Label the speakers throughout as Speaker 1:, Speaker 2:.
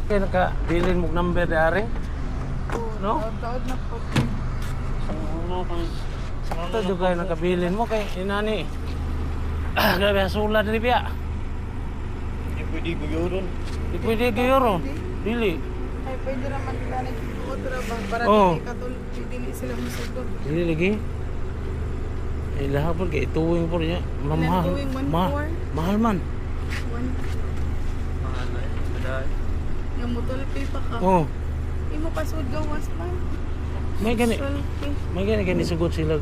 Speaker 1: Kaya nakabilin mo number dari? No?
Speaker 2: Taod na po.
Speaker 1: Ito juga yung nakabilin mo kay inani. Grabe sulat rin biya.
Speaker 3: Hindi pwede guyuron.
Speaker 1: Di pwede kayo dili.
Speaker 2: Ay, pwede naman nila nag-iutra ba? Para
Speaker 1: Oo.
Speaker 2: dili katulad, dili sila masugod.
Speaker 1: Dili lagi. Eh lahat po kay tuwing po niya. Mamahal.
Speaker 2: tuwing? 1.4?
Speaker 1: Mahal man.
Speaker 2: One.
Speaker 3: Mahal na eh. Madali.
Speaker 2: Yung mutulpi pa ka.
Speaker 1: Oh,
Speaker 2: Imo pasud gawas man.
Speaker 1: may gani.
Speaker 2: Sulpi.
Speaker 1: May gani sugot sila.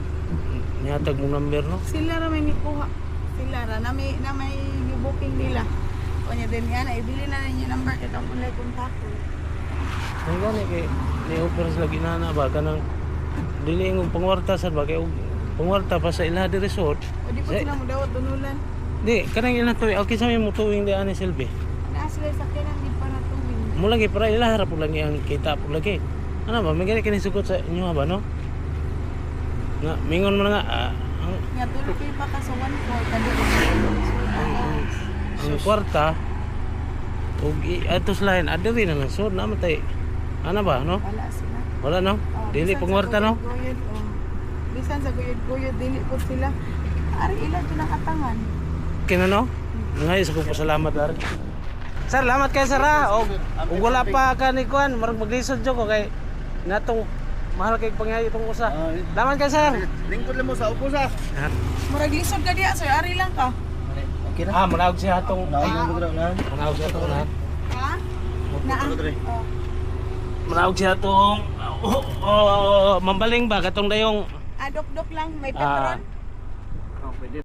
Speaker 1: Nihatag mo number no.
Speaker 2: Sila ra may nikuha. Sila ra na may booking nila. Kanya din yan, ay bili na ninyo number kita mo na kontakto.
Speaker 1: May gani kay ni-offer sila ginana ba kanang dili ng pangwarta sa ba kay pangwarta pa sa ilaha di resort.
Speaker 2: O di pa
Speaker 1: Say-
Speaker 2: sila mo dawat dunulan.
Speaker 1: Di kanang ilang tuwi. Okay sa mo tuwing di ani Silvi.
Speaker 2: Naa sila sa kinan di pa na tuwing.
Speaker 1: Mo lagi para ilaha ra po lagi ang kita po lagi. Ano ba may gani kini sugot sa inyo ba no? Nga mingon mo na nga ang
Speaker 2: Nga tulpi pa ka sa 1.4 kadi.
Speaker 1: ang kwarta ug atos lain adiri na lang sud na matay. Ano ba no?
Speaker 2: Wala sila.
Speaker 1: Wala no?
Speaker 2: Oh,
Speaker 1: Dili
Speaker 2: bisan
Speaker 1: pangwarta
Speaker 2: sa
Speaker 1: no?
Speaker 2: guyod-guyod, oh. Bisan sa guyod-guyod, dili po sila. Ari ila ito nakatangan.
Speaker 1: Kina no? Ngay sa kong pasalamat ar. Sir, salamat kay sir ha. Og wala pa ka ni kuan, marag maglisod jud ko kay natong mahal kay pangyayo itong usa. Salamat kay sir.
Speaker 3: Lingkod lang mo sa upo sa.
Speaker 2: Murag lisod ka diya, sir. Ari lang ka.
Speaker 3: Okay na.
Speaker 1: Ah, manawag siya atong
Speaker 3: Naon mo na.
Speaker 1: manawag siya atong lahat.
Speaker 2: Ha? Naa. Oh.
Speaker 1: Manawag siya atong mambaling ba katong dayong
Speaker 2: Adok-dok lang, may
Speaker 1: Ah.
Speaker 2: petron.
Speaker 3: Oh, pwede.